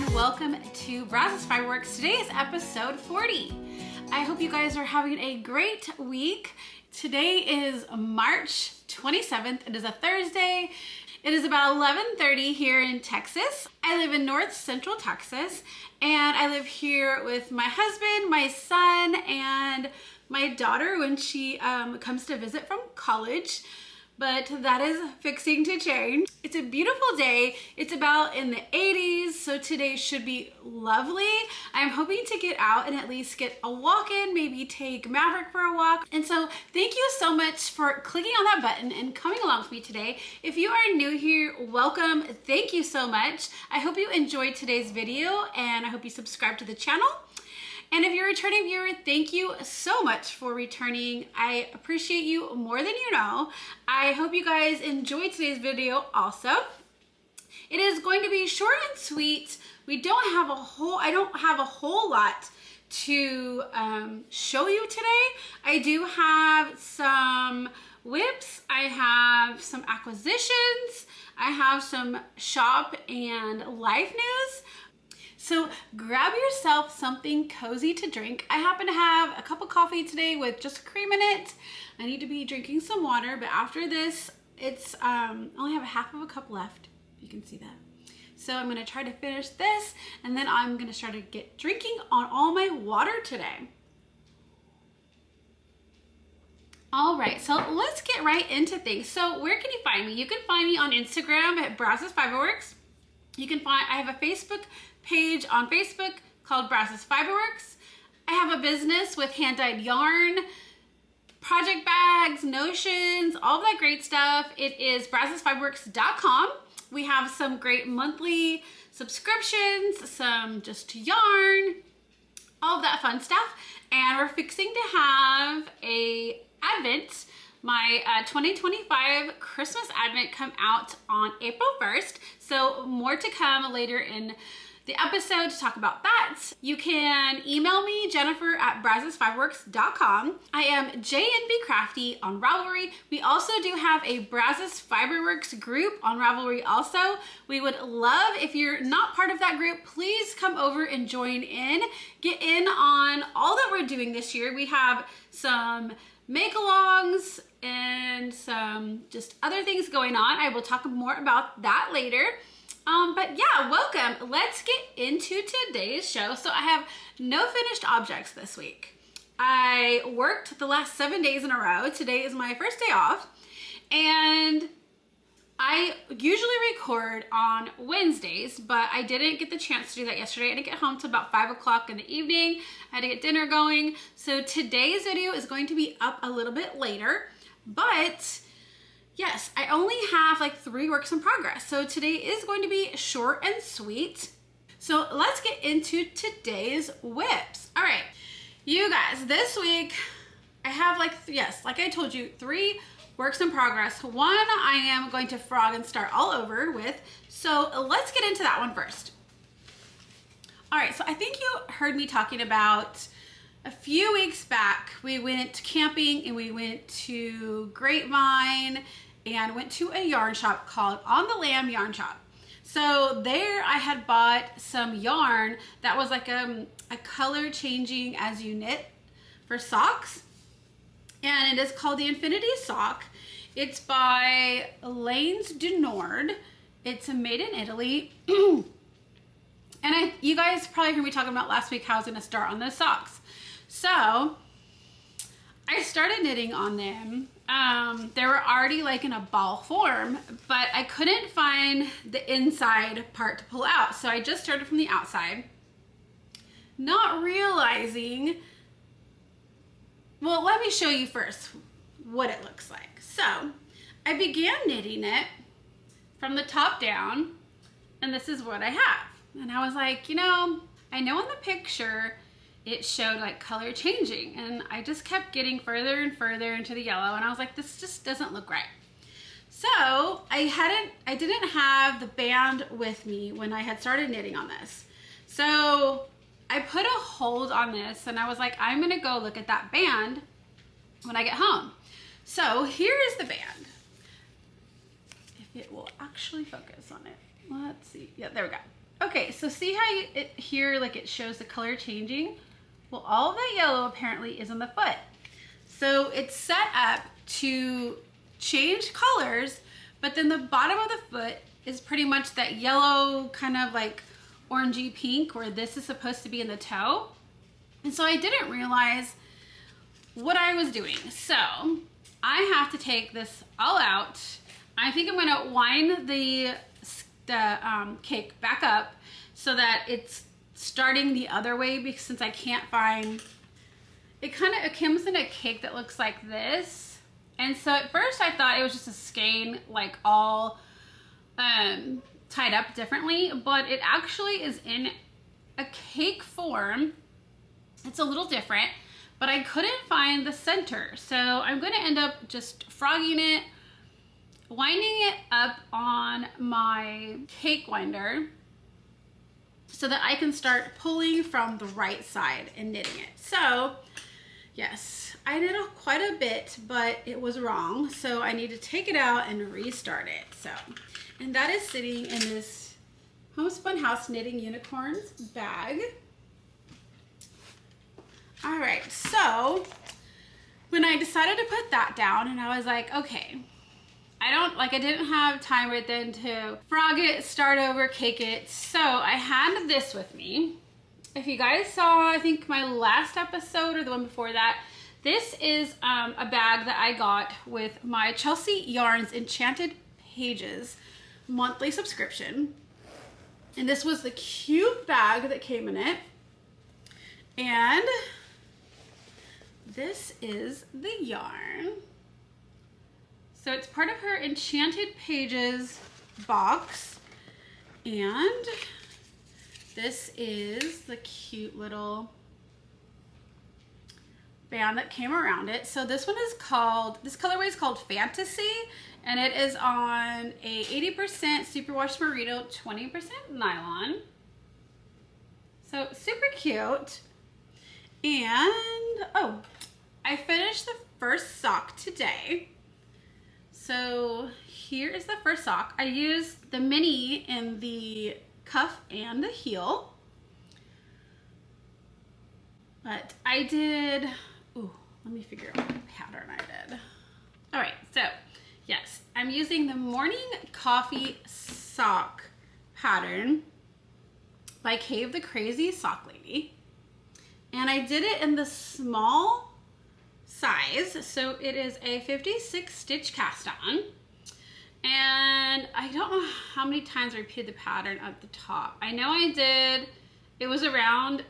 and welcome to Brazos Fiber Works. Today is episode 40. I hope you guys are having a great week. Today is March 27th. It is a Thursday. It is about 11:30 here in Texas. I live in North Central Texas, and I live here with my husband, my son, and my daughter when she comes to visit from college. But that is fixing to change. It's a beautiful day. It's about in the 80s, so today should be lovely. I'm hoping to get out and at least get a walk in, maybe take Maverick for a walk. And so thank you so much for clicking on that button and coming along with me today. If you are new here, welcome. Thank you so much. I hope you enjoyed today's video, and I hope you subscribe to the channel. And if you're a returning viewer, thank you so much for returning. I appreciate you more than you know. I hope you guys enjoyed today's video also. It is going to be short and sweet. I don't have a whole lot to show you today. I do have some whips. I have some acquisitions. I have some shop and life news. So grab yourself something cozy to drink. I happen to have a cup of coffee today with just cream in it. I need to be drinking some water, but after this, it's only have a half of a cup left. You can see that. So I'm gonna try to finish this, and then I'm gonna start to get drinking on all my water today. All right, so let's get right into things. So where can you find me? You can find me on Instagram at Brazos Fiber Works. You can find, I have a Facebook page on Facebook called Brazos Fiber Works. I have a business with hand-dyed yarn, project bags, notions, all that great stuff. It is brazosfiberworks.com. We have some great monthly subscriptions, some just yarn, all of that fun stuff. And we're fixing to have a Advent, my 2025 Christmas Advent come out on April 1st. So more to come later in the episode to talk about that. You can email me, Jennifer at brazosfiberworks.com. I am jnbcrafty on Ravelry. We also do have a Brazos Fiber Works group on Ravelry also. We would love, if you're not part of that group, please come over and join in. Get in on all that we're doing this year. We have some make-alongs and some just other things going on. I will talk more about that later. But yeah, welcome. Let's get into today's show. So I have no finished objects this week. I worked the last 7 days in a row. Today is my first day off, and I usually record on Wednesdays, but I didn't get the chance to do that yesterday. I didn't get home till about 5 o'clock in the evening. I had to get dinner going. So today's video is going to be up a little bit later, but yes, I only have like 3 works in progress. So today is going to be short and sweet. So let's get into today's whips. All right, you guys, this week I have like I told you, 3 works in progress. One I am going to frog and start all over with. So let's get into that one first. All right, so I think you heard me talking about a few weeks back, we went camping and we went to Grapevine and went to a yarn shop called On the Lamb Yarn Shop. So there I had bought some yarn that was like a color changing as you knit for socks. And it is called the Infinity Sock. It's by Lanes du Nord. It's made in Italy. And you guys probably heard me talking about last week how I was gonna start on those socks. So I started knitting on them. They were already like in a ball form, but I couldn't find the inside part to pull out. So I just started from the outside, not realizing, well, let me show you first what it looks like. So I began knitting it from the top down, and this is what I have. And I was like, you know, I know in the picture it showed like color changing, and I just kept getting further and further into the yellow, and I was like, this just doesn't look right. So I didn't have the band with me when I had started knitting on this. So I put a hold on this, and I was like, I'm gonna go look at that band when I get home. So here is the band. If it will actually focus on it. Let's see. Yeah, there we go. Okay, so see how here like it shows the color changing? Well, all of that yellow apparently is on the foot. So it's set up to change colors, but then the bottom of the foot is pretty much that yellow kind of like orangey pink where this is supposed to be in the toe. And so I didn't realize what I was doing. So I have to take this all out. I think I'm gonna wind the cake back up so that it's starting the other way, because since I can't find, it comes in a cake that looks like this. And so at first I thought it was just a skein, like all tied up differently, but it actually is in a cake form. It's a little different, but I couldn't find the center. So I'm gonna end up just frogging it, winding it up on my cake winder so that I can start pulling from the right side and knitting it. So yes, I knit quite a bit, but it was wrong. So I need to take it out and restart it. So, and that is sitting in this Homespun House Knitting Unicorns bag. All right, so when I decided to put that down and I was like, okay, I didn't have time right then to frog it, start over, cake it. So I had this with me. If you guys saw, I think my last episode or the one before that, this is a bag that I got with my Chelsea Yarns Enchanted Pages monthly subscription. And this was the cute bag that came in it. And this is the yarn. So it's part of her Enchanted Pages box. And this is the cute little band that came around it. So this one is called, this colorway is called Fantasy, and it is on a 80% superwash merino, 20% nylon. So super cute. And, oh, I finished the first sock today. So here is the first sock. I used the mini in the cuff and the heel. But I did, ooh, let me figure out what pattern I did. All right, so yes, I'm using the Morning Coffee sock pattern by Cave the Crazy Sock Lady. And I did it in the small size, so it is a 56 stitch cast on, and I don't know how many times I repeated the pattern at the top. I know I did, it was around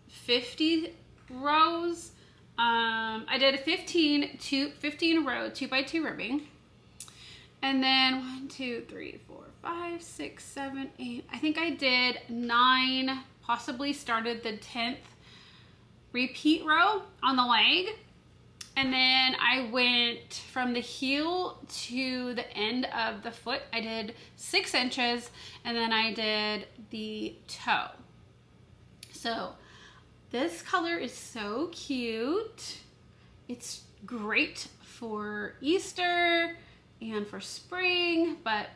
50 rows. I did a 15 row 2x2 ribbing, and then 1, 2, 3, 4, 5, 6, 7, 8. I think I did 9, possibly started the 10th repeat row on the leg. And then I went from the heel to the end of the foot. I did 6 inches, and then I did the toe. So this color is so cute. It's great for Easter and for spring, but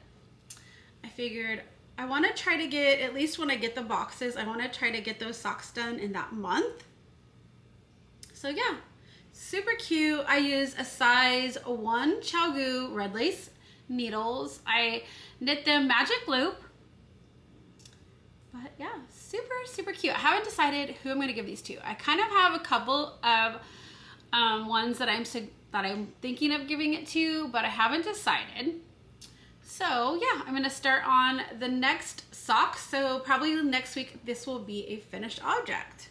I figured I want to try to get, at least when I get the boxes, I want to try to get those socks done in that month. So yeah. Super cute. I use a size 1 Chalgu red lace needles. I knit them magic loop. But yeah, super, super cute. I haven't decided who I'm going to give these to. I kind of have a couple of ones that I'm thinking of giving it to, but I haven't decided. So yeah, I'm going to start on the next sock. So probably next week, this will be a finished object.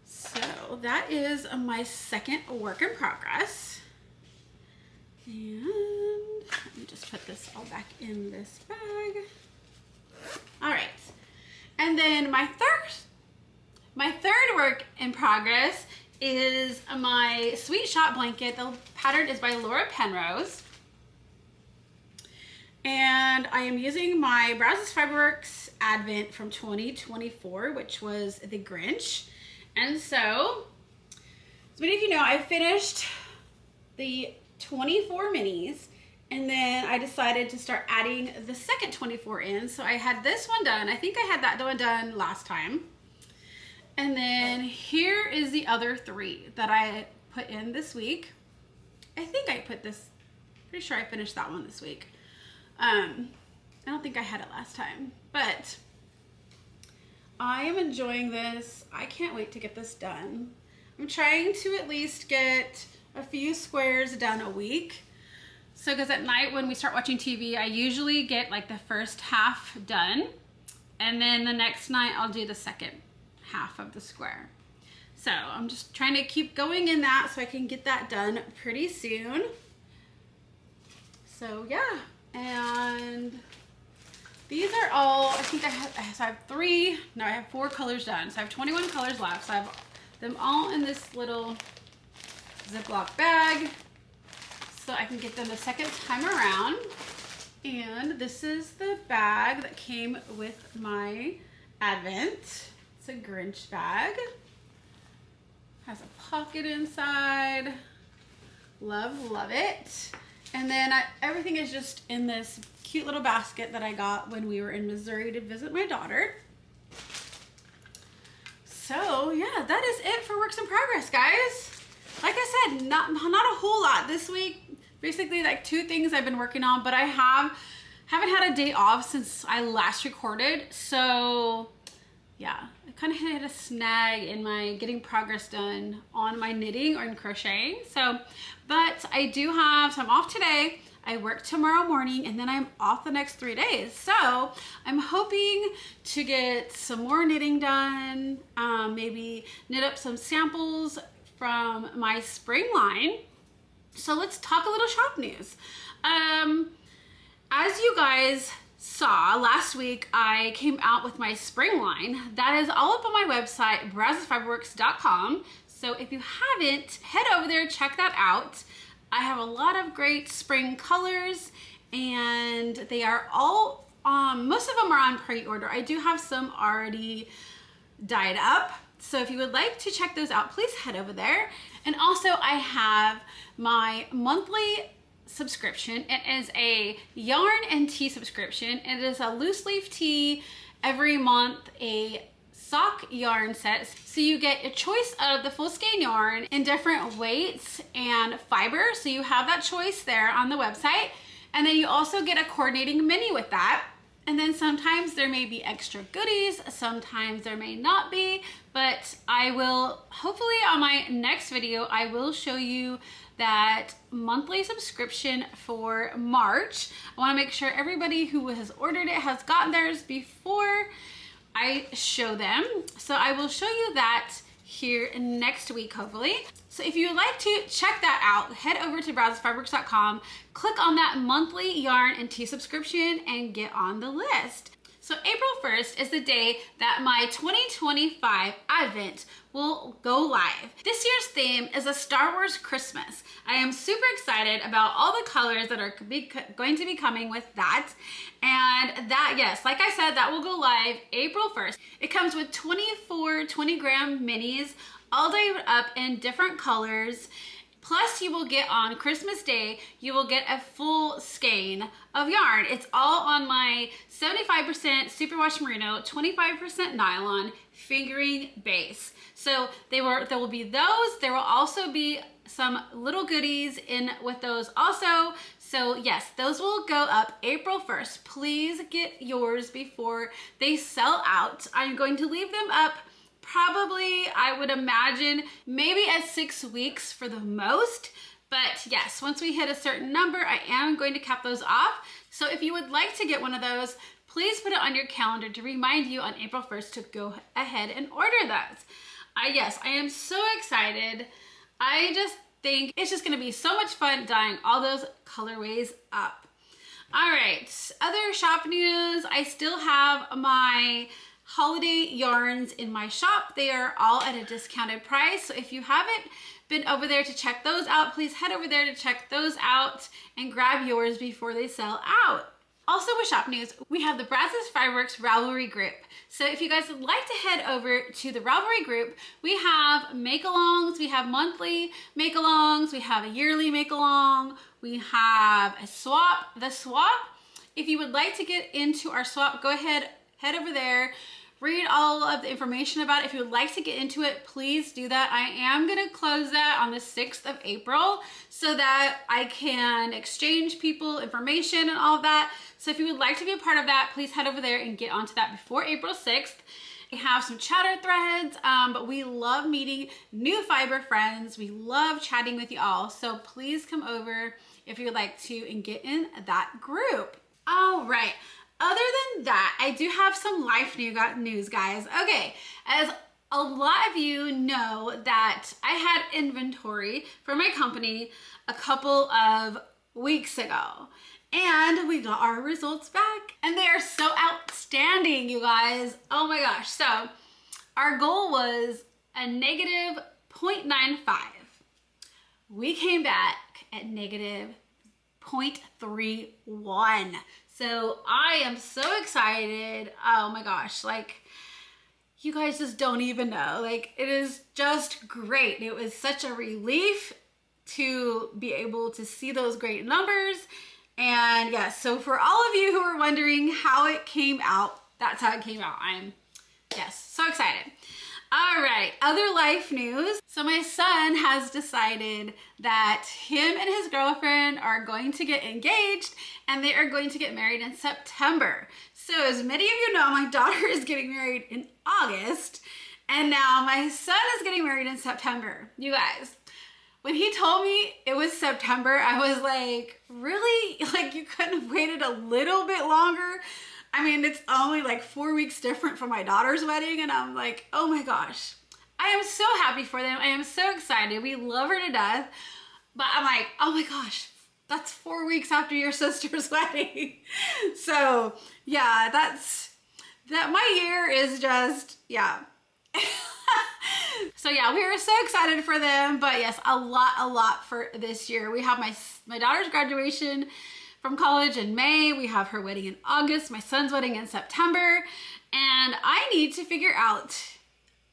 So that is my second work in progress. And let me just put this all back in this bag. All right. And then my third work in progress is my Sweet Shot blanket. The pattern is by Penrose. And I am using my Brazos Fiber Works Advent from 2024, which was the Grinch. And so, as many of you know, I finished the 24 minis, And then I decided to start adding the second 24 in. So I had this one done. I think I had that one done last time. And then here is the other 3 that I put in this week. I think I put this, pretty sure I finished that one this week. I don't think I had it last time, but I am enjoying this. I can't wait to get this done. I'm trying to at least get a few squares done a week. So, because at night when we start watching TV, I usually get like the first half done, and then the next night I'll do the second half of the square. So I'm just trying to keep going in that so I can get that done pretty soon. So yeah, and these are all, I think I have 3, no, I have 4 colors done. So I have 21 colors left. So I have them all in this little Ziploc bag, so I can get them the second time around. And this is the bag that came with my Advent. It's a Grinch bag. Has a pocket inside. Love, love it. And then everything is just in this cute little basket that I got when we were in Missouri to visit my daughter. So yeah, that is it for works in progress, guys. Like I said, not a whole lot this week. Basically like 2 things I've been working on, but I haven't had a day off since I last recorded. So yeah, I kind of hit a snag in my getting progress done on my knitting or in crocheting. So, but I do have, so I'm off today. I work tomorrow morning and then I'm off the next 3 days. So I'm hoping to get some more knitting done, maybe knit up some samples from my spring line. So let's talk a little shop news. As you guys saw last week, I came out with my spring line. That is all up on my website, brazosfiberworks.com. So if you haven't, head over there, check that out. I have a lot of great spring colors and they are all, most of them are on pre-order. I do have some already dyed up. So if you would like to check those out, please head over there. And also I have my monthly subscription. It is a yarn and tee subscription. It is a loose leaf tee every month, a sock yarn set. So you get a choice of the full skein yarn in different weights and fiber. So you have that choice there on the website. And then you also get a coordinating mini with that. And then sometimes there may be extra goodies, sometimes there may not be, but I will, hopefully on my next video, I will show you that monthly subscription for March. I wanna make sure everybody who has ordered it has gotten theirs before I show them. So I will show you that here next week, hopefully. So if you would like to check that out, head over to brazosfiberworks.com, click on that monthly yarn and tee subscription and get on the list. So April 1st is the day that my 2025 Advent will go live. This year's theme is a Star Wars Christmas. I am super excited about all the colors that are going to be coming with that. And that, yes, like I said, that will go live April 1st. It comes with 24 20-gram minis, all dyed up in different colors. Plus you will get on Christmas Day, you will get a full skein of yarn. It's all on my 75% superwash merino, 25% nylon fingering base. So there will be those. There will also be some little goodies in with those also. So yes, those will go up April 1st. Please get yours before they sell out. I'm going to leave them up probably, I would imagine, maybe at 6 weeks for the most. But yes, once we hit a certain number, I am going to cap those off. So if you would like to get one of those, please put it on your calendar to remind you on April 1st to go ahead and order those. Yes, I am so excited. I just think it's just gonna be so much fun dyeing all those colorways up. All right, other shop news. I still have my holiday yarns in my shop. They are all at a discounted price. So if you haven't been over there to check those out, please head over there to check those out and grab yours before they sell out. Also with shop news, we have the Brazos Fiber Works Ravelry group. So if you guys would like to head over to the Ravelry group, we have make-alongs, we have monthly make-alongs, we have a yearly make-along, we have a swap. The swap, if you would like to get into our swap, go ahead, head over there, read all of the information about it. If you would like to get into it, please do that. I am gonna close that on the 6th of April so that I can exchange people information and all of that. So if you would like to be a part of that, please head over there and get onto that before April 6th. We have some chatter threads, but we love meeting new fiber friends. We love chatting with you all. So please come over if you would like to and get in that group. All right. Other than that, I do have some life news, guys. Okay, as a lot of you know that I had inventory for my company a couple of weeks ago. And we got our results back and they are so outstanding, you guys. Oh my gosh. So our goal was a negative 0.95. We came back at negative 0.31. So I am so excited. Oh my gosh. Like, you guys just don't even know. Like, it is just great. It was such a relief to be able to see those great numbers. And yeah, so for all of you who are wondering how it came out, that's how it came out. I'm, yes, so excited. All right, other life news. So my son has decided that him and his girlfriend are going to get engaged and they are going to get married in September. So as many of you know, my daughter is getting married in August and now my son is getting married in September. You guys, when he told me it was September, I was like, really? Like, you couldn't have waited a little bit longer? I mean, it's only like 4 weeks different from my daughter's wedding. And I'm like, oh my gosh, I am so happy for them. I am so excited. We love her to death. But I'm like, oh my gosh, that's 4 weeks after your sister's wedding. So yeah, my year is just, yeah. So yeah, we are so excited for them, but yes, a lot for this year. We have my daughter's graduation from college in May. We have her wedding in August, my son's wedding in September, and I need to figure out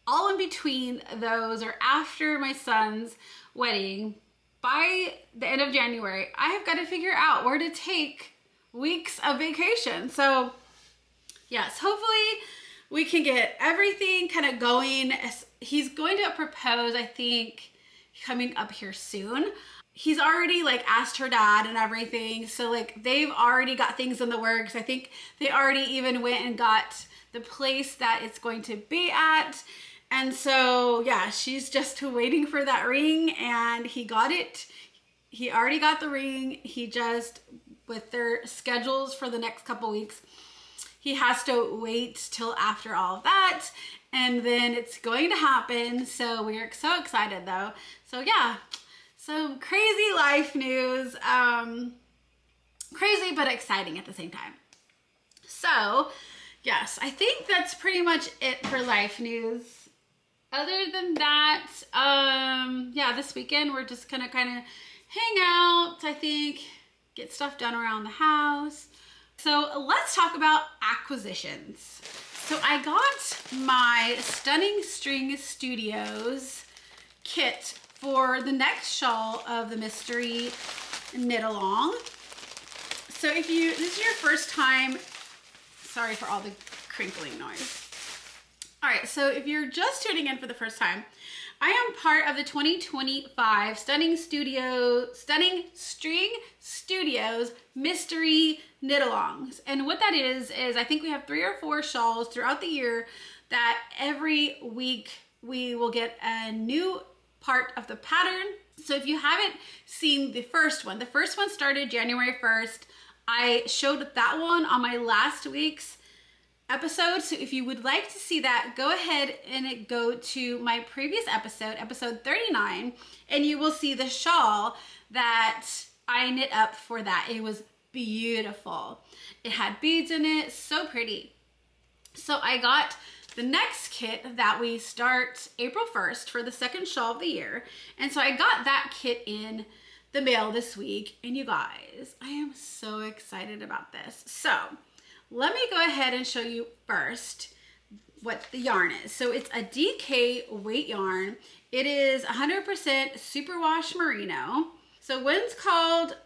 all in between those or after my son's wedding by the end of January. I have got to figure out where to take weeks of vacation. So yes, hopefully we can get everything kind of going. He's going to propose, I think, coming up here soon. He's already like asked her dad and everything. So like they've already got things in the works. I think they already even went and got the place that it's going to be at. And so yeah, she's just waiting for that ring and he got it. He already got the ring. He just, with their schedules for the next couple weeks, he has to wait till after all of that. And then it's going to happen. So we're so excited though. So yeah. Some crazy life news, crazy but exciting at the same time. So yes, I think that's pretty much it for life news. Other than that, yeah, this weekend we're just gonna kind of hang out, I think, get stuff done around the house. So let's talk about acquisitions. So I got my Stunning String Studios kit for the next shawl of the mystery knit along. So if this is your first time, sorry for all the crinkling noise. All right, so if you're just tuning in for the first time, I am part of the 2025 Stunning String Studios mystery knit alongs. And what that is I think we have 3 or 4 shawls throughout the year that every week we will get a new part of the pattern. So if you haven't seen the first one started January 1st. I showed that one on my last week's episode. So if you would like to see that, go ahead and go to my previous episode, episode 39, and you will see the shawl that I knit up for that. It was beautiful. It had beads in it, so pretty. So I got the next kit that we start April 1st for the second shawl of the year. And so I got that kit in the mail this week. And you guys, I am so excited about this. So let me go ahead and show you first what the yarn is. So it's a DK weight yarn. It is 100% superwash merino. So one's called,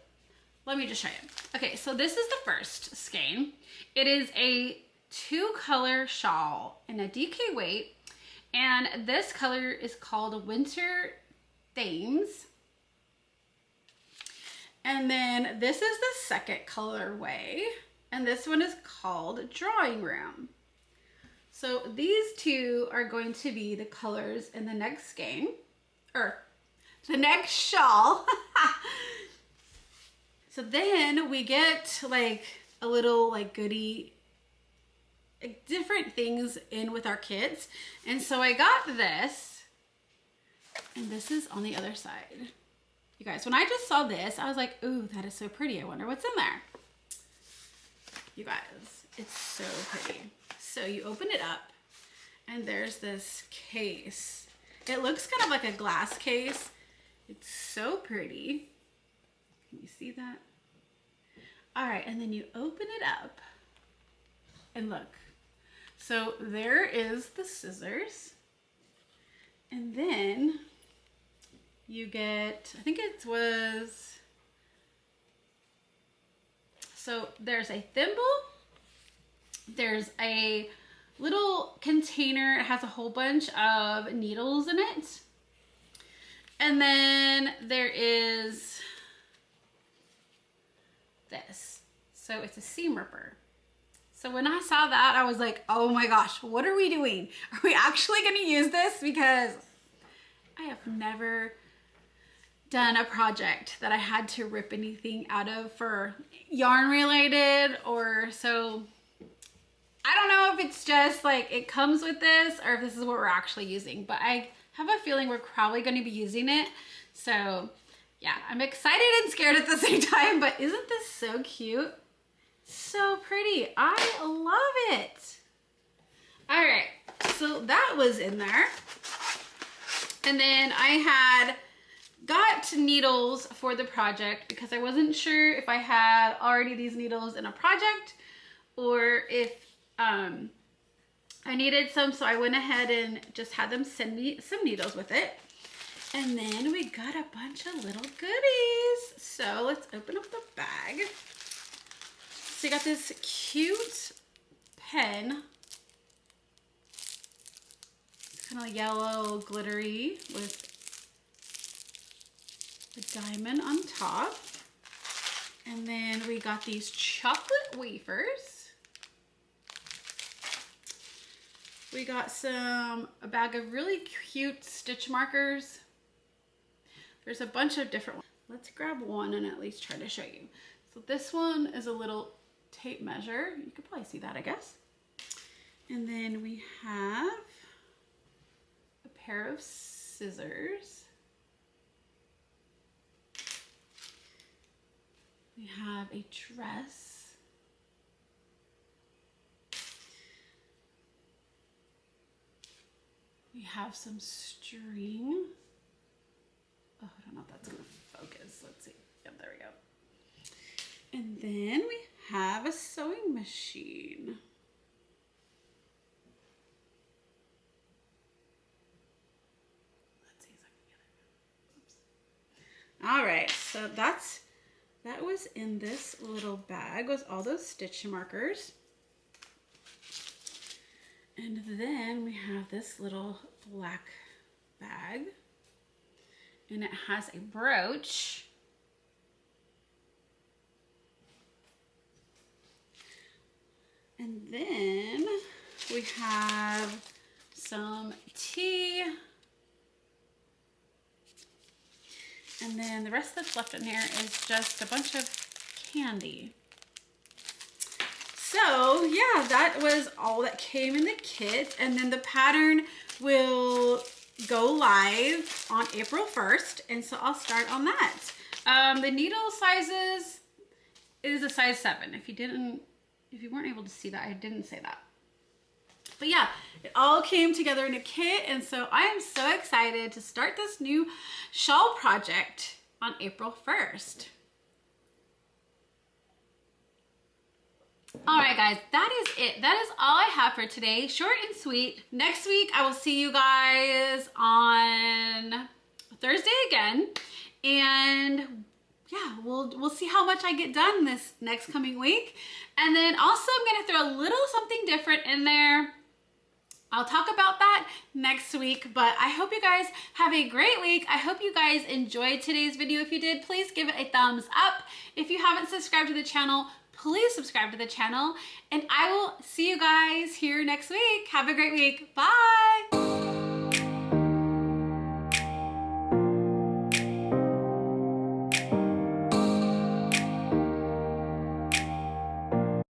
let me just show you. Okay, so this is the first skein. It is a 2-color shawl in a DK weight. And this color is called Winter Thames. And then this is the second colorway. And this one is called Drawing Room. So these two are going to be the colors in the next skein, or the next shawl. So then we get like a little like goodie, like different things in with our kits. And so I got this, and this is on the other side. You guys, when I just saw this, I was like, ooh, that is so pretty. I wonder what's in there. You guys, it's so pretty. So you open it up, and there's this case. It looks kind of like a glass case. It's so pretty. Can you see that? All right, and then you open it up, and look. So there is the scissors, and then you get, I think it was, so there's a thimble. There's a little container. It has a whole bunch of needles in it. And then there is this. So it's a seam ripper. So when I saw that, I was like, oh my gosh, what are we doing? Are we actually going to use this? Because I have never done a project that I had to rip anything out of for yarn related, or so I don't know if it's just like it comes with this or if this is what we're actually using, but I have a feeling we're probably going to be using it. So yeah, I'm excited and scared at the same time, but isn't this so cute? So pretty. I love it. All right, so that was in there. And then I had got needles for the project because I wasn't sure if I had already these needles in a project or if I needed some, so I went ahead and just had them send me some needles with it. And then we got a bunch of little goodies. So let's open up the bag. So you got this cute pen. It's kind of yellow glittery with a diamond on top. And then we got these chocolate wafers. We got a bag of really cute stitch markers. There's a bunch of different ones. Let's grab one and at least try to show you. So this one is a little tape measure. You could probably see that, I guess. And then we have a pair of scissors. We have a dress. We have some string. Oh, I don't know if that's gonna focus. Let's see. Yep, there we go. And then we have a sewing machine. Let's see if I can get it. Oops. All right, so that was in this little bag with all those stitch markers. And then we have this little black bag, and it has a brooch. And then we have some tea. And then the rest that's left in here is just a bunch of candy. So yeah, that was all that came in the kit. And then the pattern will go live on April 1st. And so I'll start on that. The needle sizes is a size 7. If you weren't able to see that, I didn't say that. But yeah, it all came together in a kit. And so I am so excited to start this new shawl project. on April 1st. All right, guys, that is it. That is all I have for today. Short and sweet. Next week, I will see you guys on Thursday again. And yeah, we'll see how much I get done this next coming week. And then also I'm gonna throw a little something different in there. I'll talk about that next week, but I hope you guys have a great week. I hope you guys enjoyed today's video. If you did, please give it a thumbs up. If you haven't subscribed to the channel, please subscribe to the channel, and I will see you guys here next week. Have a great week. Bye.